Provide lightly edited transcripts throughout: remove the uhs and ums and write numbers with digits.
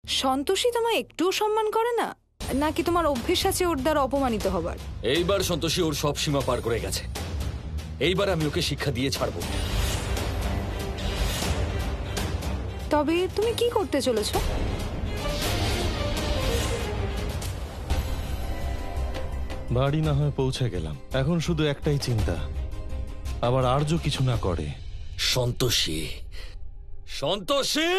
সন্তোষী তোমায় একটুও সম্মান করে না, নাকি তোমার অভ্যেস আছে ওর দ্বারা অপমানিত হবার? এইবার সন্তোষী ওর সব সীমা পার করে গেছে। এইবার আমি ওকে শিক্ষা দিয়ে ছাড়বো। তবে তুমি কি করতে চলেছ? বাড়ি না হয় পৌঁছে গেলাম, এখন শুধু একটাই চিন্তা, আবার আর্য কিছু না করে। সন্তোষী, সন্তোষী!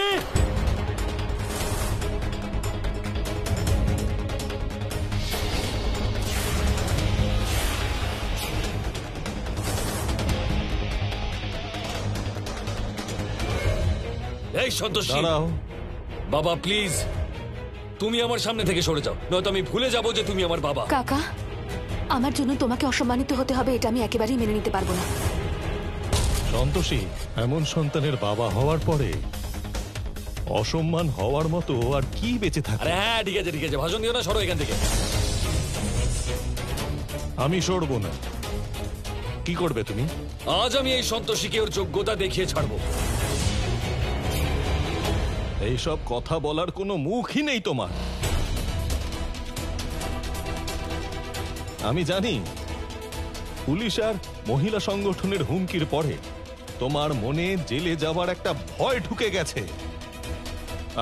এই সন্তোষী, দাঁড়াও। বাবা প্লিজ, তুমি আমার সামনে থেকে সরে যাও, নয়তো আমি ভুলে যাবো যে তুমি আমার বাবা। কাকা, আমার জন্য তোমাকে অসম্মানিত হতে হবে এটা আমি একেবারেই মেনে নিতে পারবো না। সন্তোষী, এমন সন্তানের বাবা হওয়ার পরে অসম্মান হওয়ার মতো আর কি বেঁচে থাকে? আরে হ্যাঁ, ঠিক আছে ঠিক আছে, ভাষণ দিও না, সরো এখান থেকে। আমি সরবো না। কি করবে তুমি? আজ আমি এই সন্তোষীকে ওর যোগ্যতা দেখিয়ে ছাড়বো। এইসব কথা বলার কোনো মুখই নেই তোমার। আমি জানি পুলিশ আর মহিলা সংগঠনের হুমকির পরে তোমার মনে জেলে যাবার একটা ভয় ঢুকে গেছে,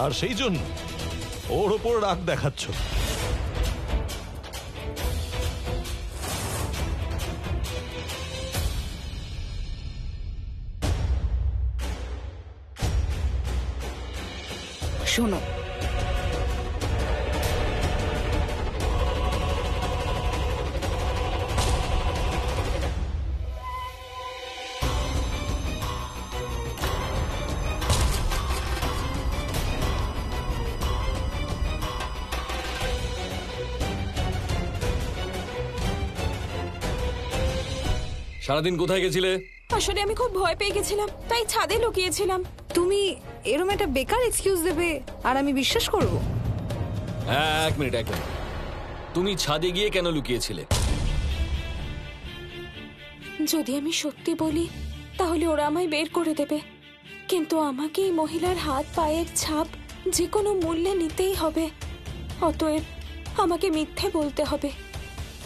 আর সেই জন্য ওর ওপর রাগ দেখাচ্ছ। শোনো, সারাদিন কোথায় গেছিলে? আসলে আমি খুব ভয় পেয়ে গেছিলাম, তাই ছাদে লুকিয়েছিলাম। তুমি এরম একটা বেকার এক্সকিউজ দেবে আর আমি বিশ্বাস করব? হ্যাঁ, এক মিনিট। তুমি ছাদে গিয়ে কেন লুকিয়েছিলে? যদি আমি সত্যি বলি তাহলে ওরা আমায় বের করে দেবে, কিন্তু আমাকে এই মহিলার হাত পায়ের ছাপ যে কোনো মূল্যে নিতেই হবে। অতএব আমাকে মিথ্যে বলতে হবে।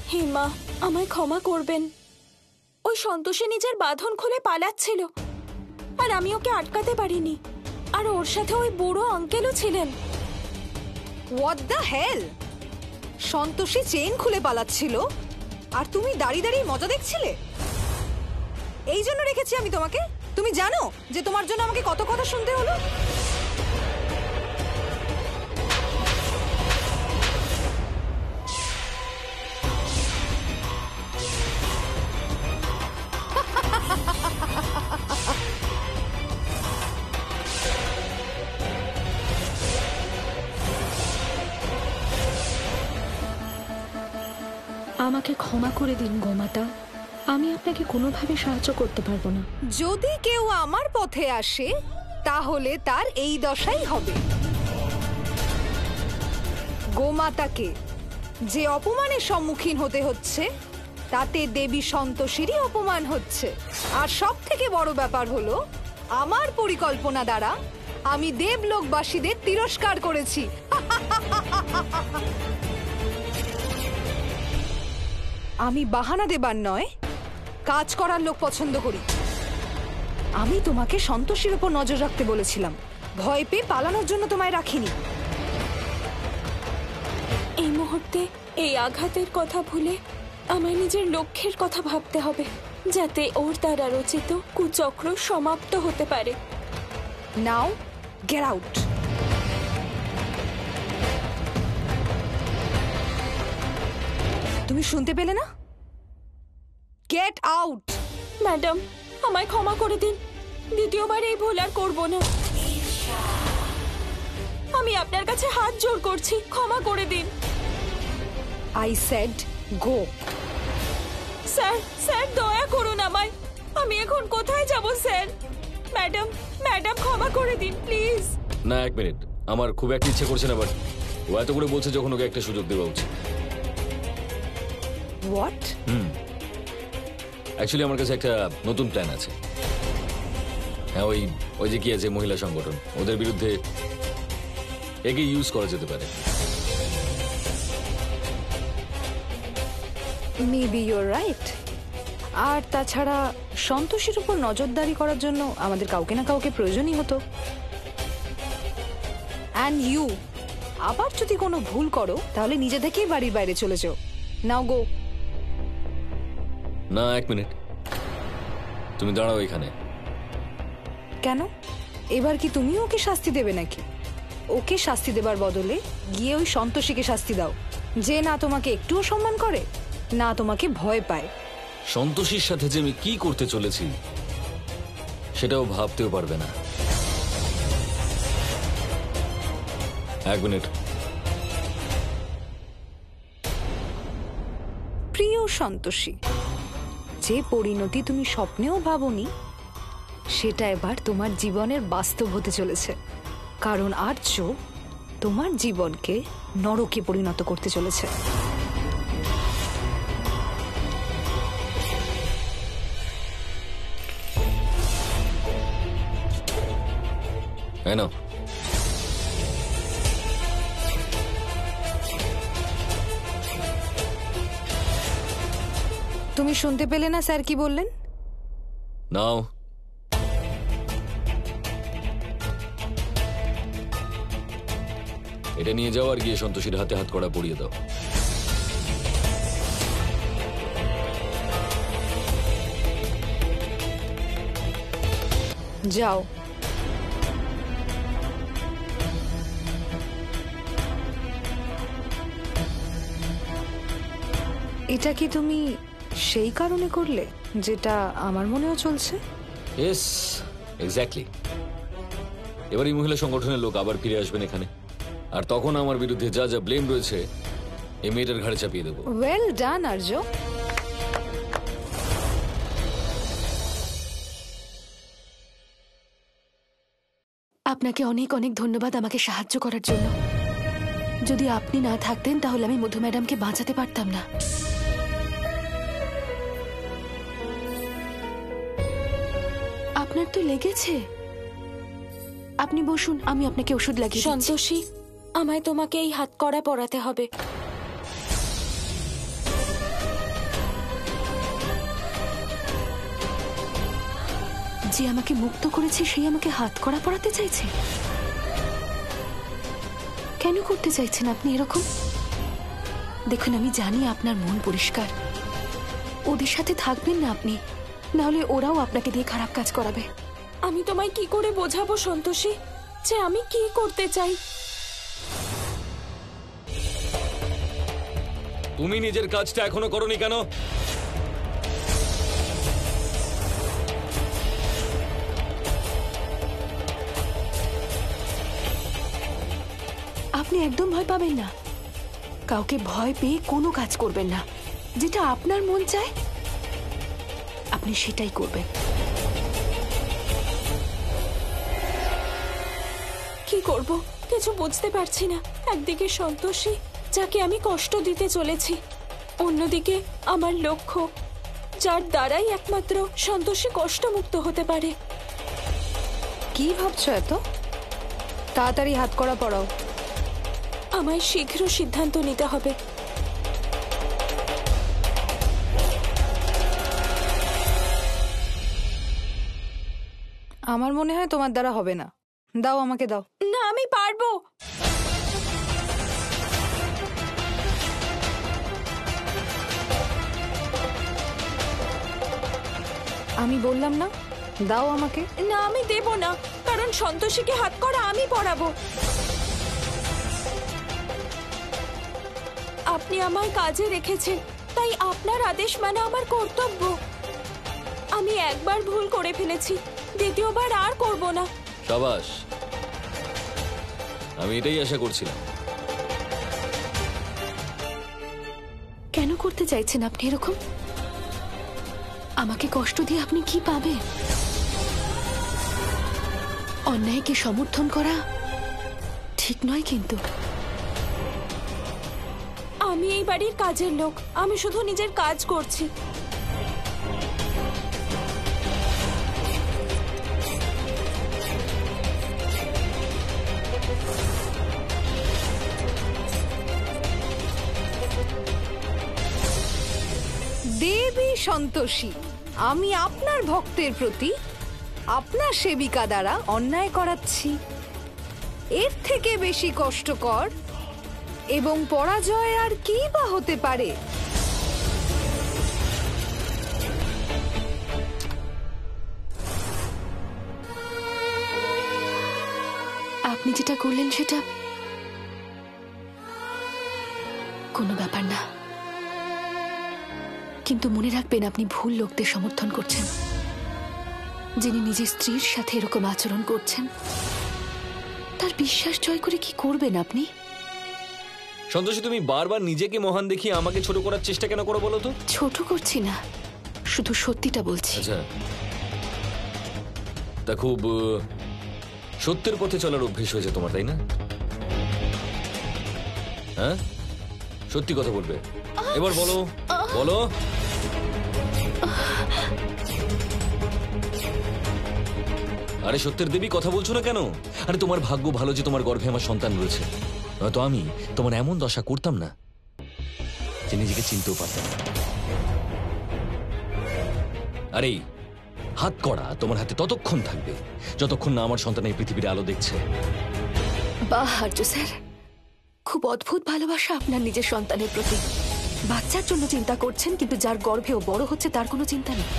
হে মা, আমায় ক্ষমা করবেন। ওই সন্তোষী নিজের বাঁধন খুলে পালাচ্ছিল, আর আমি ওকে আটকাতে পারিনি। আর ওর সাথে ওই বুড়ো আঙ্কেলও ছিলেন। What the hell! Santoshi chain খুলে পালাচ্ছিল আর তুমি দাঁড়িয়ে দাঁড়িয়ে মজা দেখছিলে? এই জন্য রেখেছি আমি তোমাকে। তুমি জানো যে তোমার জন্য আমাকে কত কথা শুনতে হলো? আমাকে ক্ষমা করে দিন গোমাতা, আমি আপনাকে কোনোভাবে সাহায্য করতে পারবো না। যদি কেউ আমার পথে আসে তাহলে তার এই দশাই হবে। গোমাতাকে যে অপমানের সম্মুখীন হতে হচ্ছে তাতে দেবী সন্তোষীরই অপমান হচ্ছে। আর সব থেকে বড় ব্যাপার হলো, আমার পরিকল্পনা দ্বারা আমি দেবলোকবাসীদের তিরস্কার করেছি। আমি বাহানা দেবার নয়, কাজ করার লোক পছন্দ করি। আমি তোমাকে সন্তোষীর উপর নজর রাখতে বলেছিলাম, ভয় পেয়ে পালানোর জন্য তোমায় রাখিনি। এই মুহূর্তে এই আঘাতের কথা ভুলে আমায় নিজের লক্ষ্যের কথা ভাবতে হবে, যাতে ওর দ্বারা রচিত কুচক্র সমাপ্ত হতে পারে। নাও গেট আউট। তুমি শুনতে পেলে না? Get out. ম্যাডাম, আমায় ক্ষমা করে দিন। দ্বিতীয়বার এই ভুল আর করবো না। আমি আপনার কাছে হাত জোড় করছি, ক্ষমা করে দিন। I said go. Sir, sir দয়া করুন আমায়। আমি এখন কোথায় যাব স্যার? ম্যাডাম, ম্যাডাম ক্ষমা করে দিন প্লিজ। না, এক মিনিট, আমার খুব একটা ইচ্ছে করছে না, বাট ও এত করে বলছে যখন ওকে একটা সুযোগ দেওয়া উচিত। হোয়াট? অ্যাকচুয়ালি আমার কাছে একটা নতুন প্ল্যান আছে। হ্যাঁ, ওই যে কি আছে মহিলা সংগঠন, ওদের বিরুদ্ধে একে ইউজ করা যেতে পারে। Maybe your right. আর তাছাড়া সন্তোষীর উপর নজরদারি করার জন্য আমাদের কাউকে না কাউকে প্রয়োজনই হতো। অ্যান্ড ইউ, আবার যদি কোনো ভুল করো তাহলে নিজে থেকেই বাড়ির বাইরে চলে যাও। নাও গো। না, 1 মিনিট, তুমি দাঁড়াও এখানে। কেন? এবার কি তুমিও ওকে শাস্তি দেবে নাকি? ওকে শাস্তি দেবার বদলে গিয়ে ওই সন্তোষীকে শাস্তি দাও, যে না তোমাকে একটুও সম্মান করে, না তোমাকে ভয় পায়। সন্তোষীর সাথে যে আমি কি করতে চলেছি সেটাও ভাবতেও পারবে না। 1 মিনিট। প্রিয় সন্তোষী, যে পরিণতি তুমি স্বপ্নেও ভাবোনি সেটা এবার তোমার জীবনের বাস্তব হতে চলেছে। কারণ আর্য তোমার জীবনকে নরকে পরিণত করতে চলেছে। এই নাও। তুমি শুনতে পেলে না স্যার কি বললেন? নাও। এটা নিয়ে যাও আর গিয়ে সন্তোষীর হাতে হাত কড়া পরিয়ে দাও। যাও। এটা কি তুমি সেই কারণে করলে যেটা আমার মনেও চলছে? Yes, exactly. এবার এই মহিলা সংগঠনের লোক আবার ফিরে আসবেন এখানে, আর তখন আমার বিরুদ্ধে যা যা ব্লেম রয়েছে এই মেয়েটার ঘাড়ে চাপিয়ে দেবো। ওয়েল ডান আর্য। আপনাকে অনেক অনেক ধন্যবাদ আমাকে সাহায্য করার জন্য। যদি আপনি না থাকতেন তাহলে আমি মধু ম্যাডামকে বাঁচাতে পারতাম না। আপনার তো লেগেছে, আপনি বসুন, আমি আপনাকে ওষুধ লাগিয়ে দিচ্ছি। সন্তোষী, আমায় তোমাকে এই হাত কড়া পরাতে হবে। যে আমাকে মুক্ত করেছে সেই আমাকে হাত কড়া পরাতে চাইছে? কেন করতে চাইছেন আপনি এরকম? দেখুন, আমি জানি আপনার মন পরিষ্কার। ওদের সাথে থাকবেন না আপনি, নাহলে ওরাও আপনাকে দিয়ে খারাপ কাজ করাবে। আমি তোমায় কি করে বোঝাবো সন্তোষী যে আমি কি করতে চাই? তুমি নিজের কাজটা এখনো করোনি কেন? আপনি একদম ভয় পাবেন না। কাউকে ভয় পেয়ে কোনো কাজ করবেন না। যেটা আপনার মন চায় আপনি সেটাই করবেন। কি করব কিছু বুঝতে পারছি না। একদিকে সন্তোষী, যাকে আমি কষ্ট দিতে চলেছি, অন্যদিকে আমার লক্ষ্য, যার দ্বারাই একমাত্র সন্তোষী কষ্টমুক্ত হতে পারে। কি ভাবছো এত? তাড়াতাড়ি হাত কড়া পরাও। আমায় শীঘ্র সিদ্ধান্ত নিতে হবে। আমার মনে হয় তোমার দ্বারা হবে না। দাও, আমাকে দাও। না, আমি পারবো। আমি বললাম না, দাও আমাকে। না, আমি দেব না, কারণ সন্তোষীকে হাত করা আমি পরাবো। আপনি আমায় কাজে রেখেছেন, তাই আপনার আদেশ মানা আমার কর্তব্য। আমি একবার ভুল করে ফেলেছি, দ্বিতীয়বার আর করব না। সাবাস, আমি এটাই আশা করছিলাম। কেন করতে চাইছেন আপনি এরকম? আমাকে কষ্ট দিয়ে আপনি কি পাবেন? অন্যায়কে সমর্থন করা ঠিক নয় কিন্তু। আমি এই বাড়ির কাজের লোক, আমি শুধু নিজের কাজ করছি। দেবী সন্তোষী, আমি আপনার ভক্তের প্রতি আপনার সেবিকা দ্বারা অন্যায় করাচ্ছি। এর থেকে বেশি কষ্টকর এবং পরাজয় আর কি বা হতে পারে? আপনি যেটা করলেন সেটা কোনো ব্যাপার না, কিন্তু মনে রাখবেন আপনি ভুল লোকদের সমর্থন করছেন। যিনি নিজের স্ত্রীর সাথে এরকম আচরণ করছেন তার বিশ্বাস জয় করে কি করবেন আপনি? সন্তোষী, তুমি বারবার নিজেকে মহান দেখিয়ে আমাকে ছোট করার চেষ্টা কেন করো বলো তো? ছোট করছি না, শুধু সত্যিটা বলছি। আচ্ছা, তা খুব সত্যের পথে চলার অভ্যেস হয়েছে তোমার, তাই না? হ্যাঁ, সত্যি কথা বলবে এবার, বলো বলো। আরে সত্যের দেবী, কথা বলছো না কেন? আরে তোমার ভাগ্য ভালো যে তোমার গর্ভে আমার সন্তান রয়েছে, নয়তো আমি তোমার এমন দশা করতাম না যে নিজেকে চিনতেও পারতাম না। আরে হাত কড়া তোমার হাতে ততক্ষণ থাকবে যতক্ষণ না আমার সন্তান এই পৃথিবীর আলো দেখছে। বাহ আর্য স্যার, খুব অদ্ভুত ভালোবাসা আপনার নিজের সন্তানের প্রতি। বাচ্চার জন্য চিন্তা করছেন, কিন্তু যার গর্ভেও বড় হচ্ছে তার কোনো চিন্তা নেই।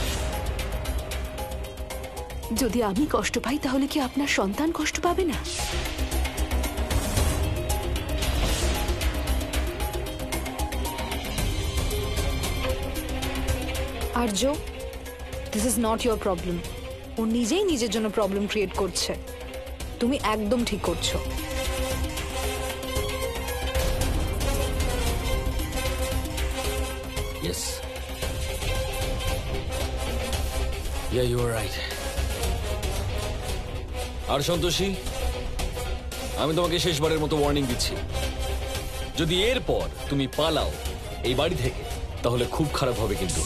যদি আমি কষ্ট পাই তাহলে কি আপনার সন্তান কষ্ট পাবে না? Arya, this is not your problem. ও নিজেই নিজের জন্য প্রবলেম ক্রিয়েট করছে। তুমি একদম ঠিক করছো। Yes. Yeah, you are right. আর সন্তোষী, আমি তোমাকে শেষবারের মতো ওয়ার্নিং দিচ্ছি, যদি এরপর তুমি পালাও এই বাড়ি থেকে তাহলে খুব খারাপ হবে কিন্তু।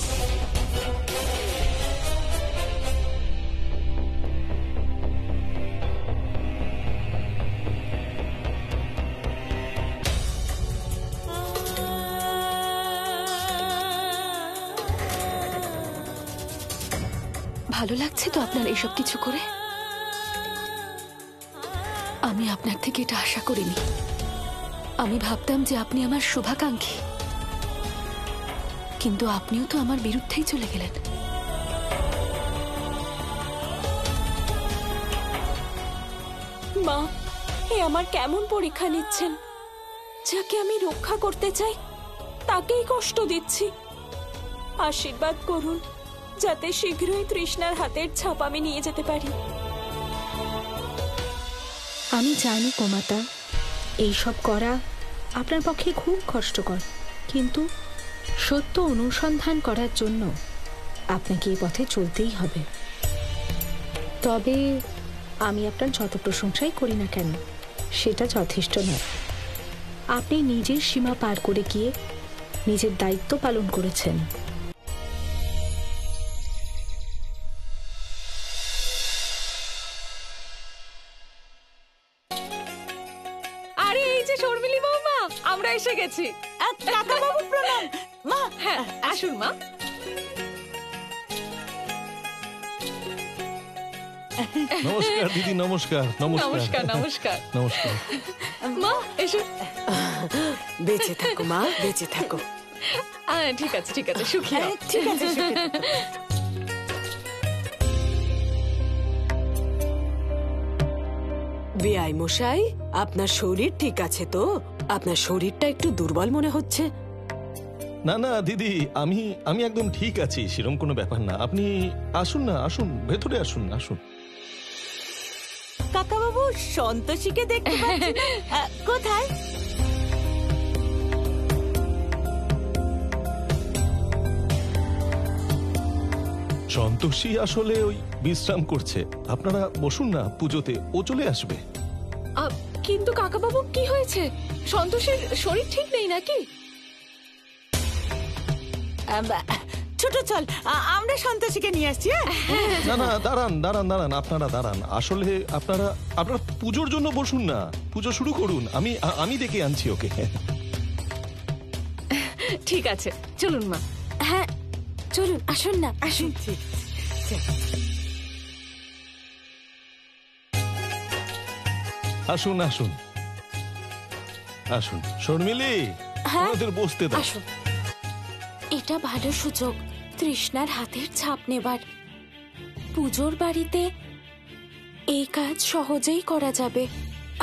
ভালো লাগছে তো আপনার এইসব কিছু করে? আমি আপনার থেকে এটা আশা করিনি। আমি ভাবতাম যে আপনি আমার শুভাকাঙ্ক্ষী, কিন্তু আপনিও তো আমার বিরুদ্ধেই চলে গেলেন। মা, এ আমার কেমন পরীক্ষা নিচ্ছেন? যাকে আমি রক্ষা করতে চাই তাকেই কষ্ট দিচ্ছি। আশীর্বাদ করুন যাতে শীঘ্রই তৃষ্ণার হাতের ছাপ আমি নিয়ে যেতে পারি। আমি জানি কোমাতা, এইসব করা আপনার পক্ষে খুব কষ্টকর, কিন্তু সত্য অনুসন্ধান করার জন্য আপনাকে এই পথে চলতেই হবে। তবে আমি আপনার যত প্রশংসাই করি না কেন সেটা যথেষ্ট নয়। আপনি নিজের সীমা পার করে গিয়ে নিজের দায়িত্ব পালন করেছেন। আরে এই যে শর্মিলী বৌমা, আমরা এসে গেছি। কাকা বাবু প্রণাম। মা, হ্যাঁ, আসুন মা। নমস্কার দিদি, নমস্কার নমস্কার নমস্কার নমস্কার। নমস্কার। মা এসো। বেঁচে থাকো মা, বেঁচে থাকো। ঠিক আছে ঠিক আছে, সুখী হও। ঠিক আছে, সুখী থাকো। বেআই মশাই, আপনার শরীর ঠিক আছে তো? আপনার শরীরটা একটু দুর্বল মনে হচ্ছে। না না দিদি, আমি আমি একদম ঠিক আছি, সেরকম কোনো ব্যাপার না। আপনি আসুন না, আসুন ভেতরে আসুন, আসুন। কাকা বাবু, সন্তোষীকে দেখতে পাচ্ছি না। কোথায়? সন্তোষী আসলে ওই বিশ্রাম করছে। আপনারা বসুন না, পুজোতে ও চলে আসবে। কিন্তু কাকাবাবু, কি হয়েছে? সন্তোষের শরীর ঠিক নেই নাকি? ছোট চল, আমরা সন্তোষীকে নিয়ে আসছি। না না, দাঁড়ান দাঁড়ান দাঁড়ান, আপনারা দাঁড়ান। আসলে আপনারা পুজোর জন্য বসুন না, পুজো শুরু করুন। আমি ডেকে আনছি ওকে। ঠিক আছে, চলুন মা। হ্যাঁ চলুন আসুন না আসুন। ঠিক আসুন আসুন আসুন শর্মিলি, হ্যাঁ? ওদের বসতে দাও। আসুন। এটা ভালো সুযোগ তৃষ্ণার হাতের ছাপ নেবার। পুজোর বাড়িতে এই কাজ সহজেই করা যাবে।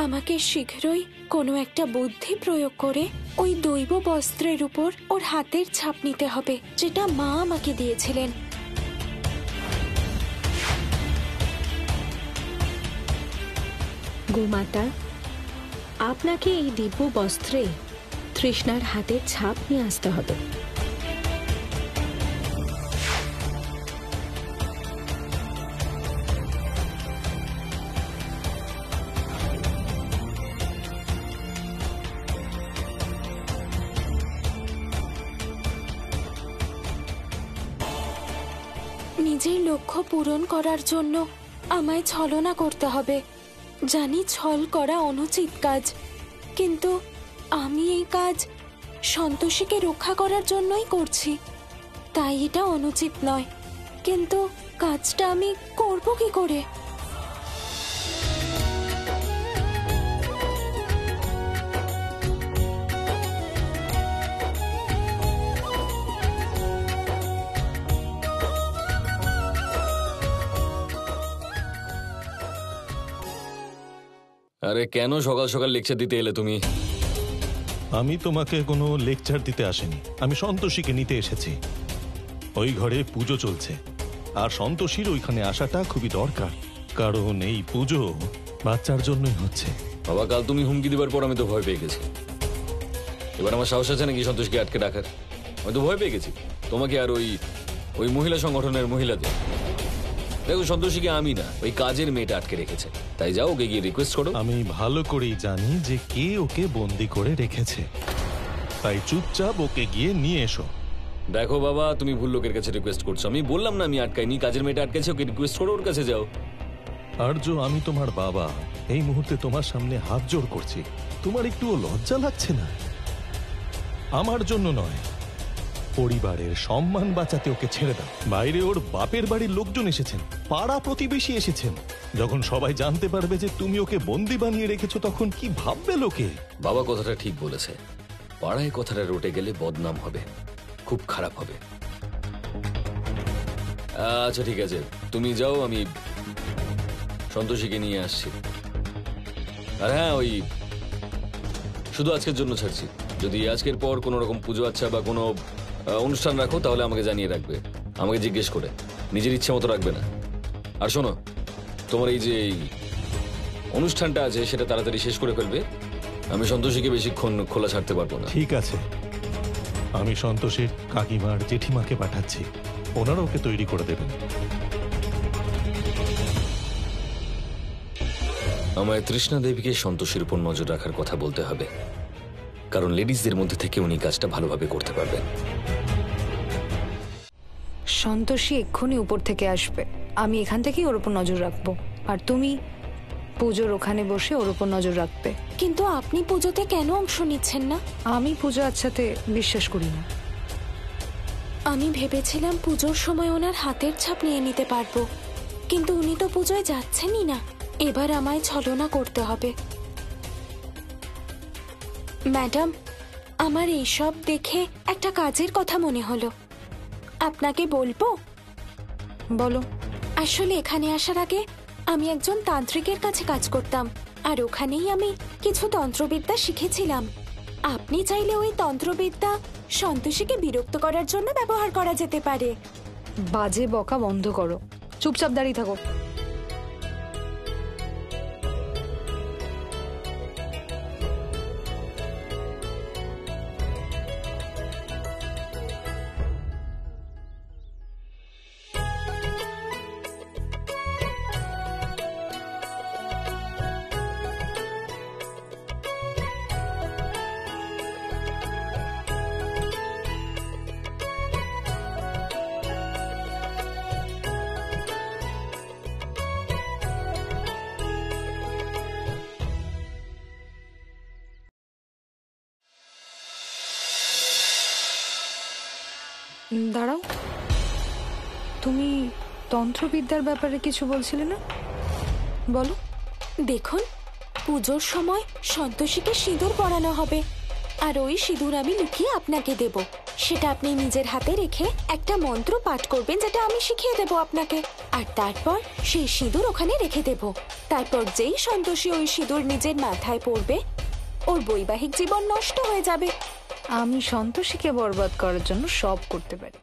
আমাকে শীঘ্রই কোনো একটা বুদ্ধি প্রয়োগ করে ওই দৈব বস্ত্রের উপর ওর হাতের ছাপ নিতে হবে, যেটা মা আমাকে দিয়েছিলেন। গোমাতা, আপনাকে এই দিব্য বস্ত্রে তৃষ্ণার হাতের ছাপ নিয়ে আসতে হবে। নিজের লক্ষ্য পূরণ করার জন্য আমায় ছলনা করতে হবে। জানি ছল করা অনুচিত কাজ, কিন্তু আমি এই কাজ সন্তোষীকে রক্ষা করার জন্যই করছি, তাই এটা অনুচিত নয়। কিন্তু কাজটা আমি করব কি করে? আরে কেন সকাল সকাল লেকচার দিতে এলে তুমি? আমি তোমাকে কোনো লেকচার দিতে আসিনি, আমি সন্তোষীকে নিতে এসেছি। ওই ঘরে পুজো চলছে, আর সন্তোষীর ওইখানে আসাটা খুবই দরকার, কারণ এই পুজো বাচ্চার জন্যই হচ্ছে। বাবা, কাল তুমি হুমকি দিবার পর আমি তো ভয় পেয়ে গেছি। এবার আমার সাহস আছে নাকি সন্তোষকে আটকে রাখার? আমি তো ভয় পেয়ে গেছি তোমাকে আর ওই মহিলা সংগঠনের মহিলাদের। দেখো, সন্তোষীকে আমি না, ওই কাজের মেয়েটা আটকে রেখেছে। তাই যাও, ওকে গিয়ে রিকোয়েস্ট করো। আমি ভালো করেই জানি যে কে ওকে বন্দি করে রেখেছে, তাই চুপচাপ ওকে গিয়ে নিয়ে এসো। দেখো বাবা, তুমি ভুল লোকের কাছে রিকোয়েস্ট করছো। আমি বললাম না আমি আটকাইনি, কাজের মেয়েটা আটকেছে, ওকে রিকোয়েস্ট করো, ওর কাছে যাও। আর্য, আমি তোমার বাবা, এই মুহূর্তে তোমার সামনে হাত জোড় করছি। তোমার একটুও লজ্জা লাগছে না? আমার জন্য নয়, পরিবারের সম্মান বাঁচাতে ওকে ছেড়ে দাও। বাইরে ওর বাপের বাড়ির লোকজন এসেছেন, পাড়া প্রতিবেশী এসেছেন। যখন সবাই জানতে পারবে যে তুমি ওকে বন্দি বানিয়ে রেখেছো, তখন কি ভাববে লোকে? বাবা কথাটা ঠিক বলেছে, পাড়ায় কথাটা রটে গেলে বদনাম হবে, খুব খারাপ হবে। আচ্ছা ঠিক আছে, তুমি যাও, আমি সন্তোষীকে নিয়ে আসছি। আর হ্যাঁ, ওই শুধু আজকের জন্য ছাড়ছি। যদি আজকের পর কোনো রকম পুজো আচ্ছা বা কোনো অনুষ্ঠান রাখো, তাহলে আমাকে জানিয়ে রাখবে, আমাকে জিজ্ঞেস করে, নিজের ইচ্ছে মতো রাখবে না। আর শোনো, তোমার এই যে এই অনুষ্ঠানটা আছে সেটা তাড়াতাড়ি শেষ করে ফেলবে। আমি সন্তোষীকে বেশিক্ষণ খোলা ছাড়তে পারবো না। ঠিক আছে, আমি সন্তোষের কাকিমার জেঠিমাকে পাঠাচ্ছি, ওনারা ওকে তৈরি করে দেবেন। আমায় তৃষ্ণা দেবীকে সন্তোষীর উপর নজর রাখার কথা বলতে হবে, কারণ লেডিসদের মধ্যে থেকে উনি কাজটা ভালোভাবে করতে পারবেন। সন্তোষী এক্ষুনি উপর থেকে আসবে, আমি এখান থেকেই ওর উপর নজর রাখবো, আর তুমি পুজোর ওখানে বসে ওর উপর নজর রাখবে। কিন্তু আপনি পুজোতে কেন অংশ নিচ্ছেন না? আমি পুজো আচ্ছাতে বিশ্বাস করি না। আমি ভেবেছিলাম পুজোর সময় ওনার হাতের ছাপ নিয়ে নিতে পারবো, কিন্তু উনি তো পুজোয় যাচ্ছেনই না। এবার আমায় ছলনা করতে হবে। ম্যাডাম, আমার এইসব দেখে একটা কাজের কথা মনে হলো, আপনাকে বলবো? বলো। আসলে এখানে আসার আগে আমি একজন তান্ত্রিকের কাছে কাজ করতাম, আর ওখানেই আমি কিছু তন্ত্রবিদ্যা শিখেছিলাম। আপনি চাইলে ওই তন্ত্রবিদ্যা সন্তোষীকে বিরক্ত করার জন্য ব্যবহার করা যেতে পারে। বাজে বকা বন্ধ করো, চুপচাপ দাঁড়িয়ে থাকো। দাঁড়াও, তুমি তন্ত্রবিদ্যার ব্যাপারে কিছু বলছিলে না, বলো। দেখুন, পুজোর সময় সন্তোষীকে সিঁদুর পরানো হবে, আর ওই সিঁদুর আমি লুকিয়ে আপনাকে দেব। সেটা আপনি নিজের হাতে রেখে একটা মন্ত্র পাঠ করবেন, যেটা আমি শিখিয়ে দেব আপনাকে। আর তারপর সেই সিঁদুর ওখানে রেখে দেব। তারপর যেই সন্তোষী ওই সিঁদুর নিজের মাথায় পড়বে, ওর বৈবাহিক জীবন নষ্ট হয়ে যাবে। আমি সন্তোষীকে বরবাদ করার জন্য সব করতে পারি।